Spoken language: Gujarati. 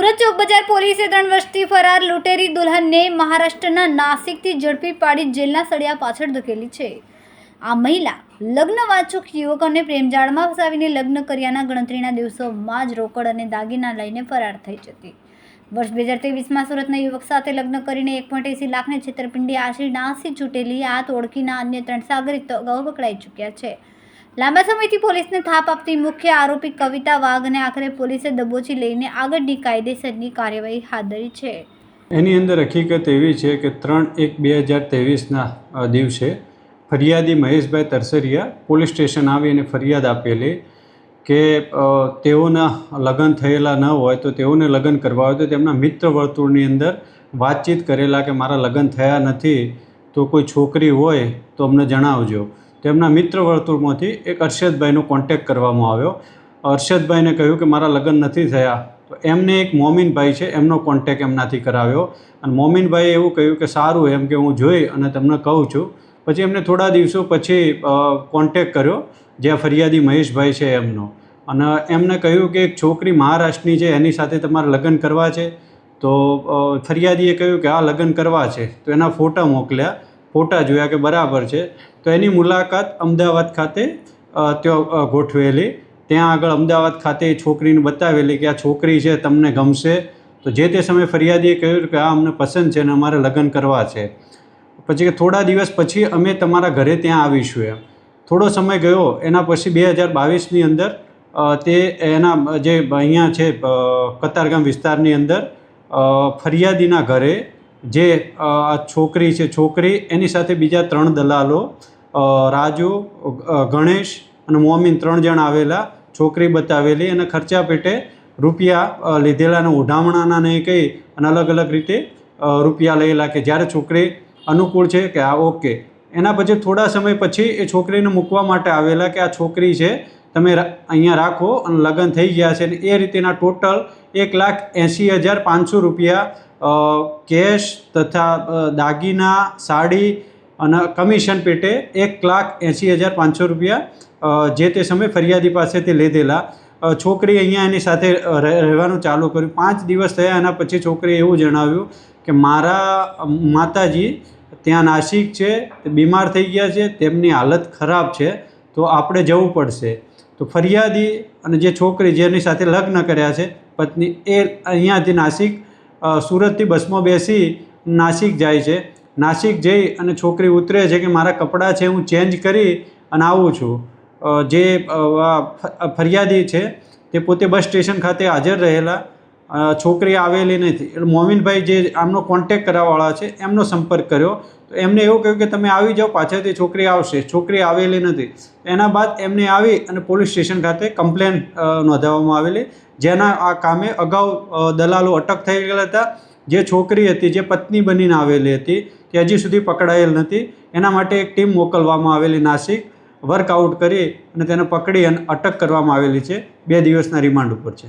સુરત ચોક બજાર પોલીસે 3 વર્ષથી ફરાર લૂંટેરી દુલ્હનને મહારાષ્ટ્રના નાસિકથી ઝડપી પાડી જેલના સળિયા પાછળ ધકેલી છે। આ મહિલા લગ્ન વાંચુક યુવકોને પ્રેમજાળમાં ફસાવીને લગ્ન કર્યાના ગણતરીના દિવસોમાં જ રોકડ અને દાગીના લઈને ફરાર થઈ જતી। વર્ષ 2023માં સુરતના યુવક સાથે લગ્ન કરીને 1.80 લાખની છેતરપિંડી આશરે નાસી છૂટેલી આ ટોળકીના અન્ય 3 સાગરીતો અગાઉ પકડાઈ ચૂક્યા છે। લાંબા સમયથી પોલીસને થાપ આપતી મુખ્ય આરોપી કવિતા વાઘને આખરે પોલીસે દબોચી લઈને આગળની કાયદેસરની કાર્યવાહી હાથ ધરી છે। એની અંદર હકીકત એવી છે કે 3/1/2023ના દિવસે ફરિયાદી મહેશભાઈ તરસરિયા પોલીસ સ્ટેશન આવી અને ફરિયાદ આપેલી કે તેઓના લગ્ન થયેલા ન હોય તો તેઓને લગ્ન કરવા હોય તો તેમના મિત્ર વર્તુળની અંદર વાતચીત કરેલા કે મારા લગ્ન થયા નથી તો કોઈ છોકરી હોય તો અમને જણાવજો। તેમના મિત્ર વર્તુળમાંથી એક અરશદભાઈનો કોન્ટેક્ટ કરવામાં આવ્યો। અરશદભાઈને કહ્યું કે મારા લગ્ન નથી થયા તો એમને એક મોમીનભાઈ છે એમનો કોન્ટેક્ટ એમનાથી કરાવ્યો અને મોમીનભાઈએ એવું કહ્યું કે સારું એમ કે હું જોઈ અને તમને કહું છું। પછી એમને થોડા દિવસો પછી કોન્ટેક્ટ કર્યો જ્યાં ફરિયાદી મહેશભાઈ છે એમનો અને એમને કહ્યું કે એક છોકરી મહારાષ્ટ્રની છે એની સાથે તમારે લગ્ન કરવા છે તો ફરિયાદીએ કહ્યું કે આ લગ્ન કરવા છે તો એના ફોટા મોકલ્યા। ફોટા જોયા કે બરાબર છે તો એની મુલાકાત અમદાવાદ ખાતે ત્યાં ગોઠવેલી। ત્યાં આગળ અમદાવાદ ખાતે એ છોકરીને બતાવેલી કે આ છોકરી છે તમને ગમશે તો જે તે સમયે ફરિયાદીએ કહ્યું કે આ અમને પસંદ છે અને અમારે લગ્ન કરવા છે। પછી થોડા દિવસ પછી અમે તમારા ઘરે ત્યાં આવીશું એમ। થોડો સમય ગયો એના પછી 2022ની અંદર તે એના જે અહીંયા છે કતારગામ વિસ્તારની અંદર ફરિયાદીના ઘરે જે આ છોકરી છે છોકરી એની સાથે બીજા 3 દલાલો રાજુ ગણેશ અને મોમીન 3 જણ આવેલા। છોકરી બતાવેલી અને ખર્ચા પેટે રૂપિયા લીધેલા અને ઉઢામણાના નહીં કહી અને અલગ અલગ રીતે રૂપિયા લેલા કે જ્યારે છોકરી અનુકૂળ છે કે આ ઓકે। એના પછી થોડા સમય પછી એ છોકરીને મૂકવા માટે આવેલા કે આ છોકરી છે તમે અહીંયા રાખો અને લગ્ન થઈ ગયા છે અને એ રીતેના ટોટલ 1,80,500 રૂપિયા કેશ તથા દાગીના સાડી અને કમિશન પેટે 1,80,500 રૂપિયા જે તે સમયે ફરિયાદી પાસેથી લીધેલા। છોકરી અહીંયા એની સાથે રહેવાનું ચાલુ કર્યું। 5 દિવસ થયા એના પછી છોકરીએ એવું જણાવ્યું કે મારા માતાજી ત્યાં નાસિક છે તે બીમાર થઈ ગયા છે તેમની હાલત ખરાબ છે તો આપણે જવું પડશે। તો ફરિયાદી અને જે છોકરી જેની સાથે લગ્ન કર્યા છે પત્ની એ અહીંયાથી નાસિક સુરતથી બસમાં બેસી નાસિક જાય છે। નાસિક જઈ અને છોકરી ઉતરે છે કે મારા કપડાં છે હું ચેન્જ કરી અને આવું છું। જે ફરિયાદી છે તે પોતે બસ સ્ટેશન ખાતે હાજર રહેલા। છોકરી આવેલી નથી એટલે મોમીનભાઈ જે આમનો કોન્ટેક્ટ કરવાવાળા છે એમનો સંપર્ક કર્યો તો એમને એવું કહ્યું કે તમે આવી જાઓ પાછળથી છોકરી આવશે। છોકરી આવેલી નથી। એના બાદ એમને આવી અને પોલીસ સ્ટેશન ખાતે કમ્પ્લેન નોંધાવવામાં આવેલી જેના આ કામે અગાઉ દલાલો અટક થઈ ગયેલા હતા। જે છોકરી હતી જે પત્ની બનીને આવેલી હતી તે હજી સુધી પકડાયેલ નથી। એના માટે એક ટીમ મોકલવામાં આવેલી નાસિક વર્કઆઉટ કરી અને તેને પકડી અને અટક કરવામાં આવેલી છે। 2 દિવસના રિમાન્ડ ઉપર છે।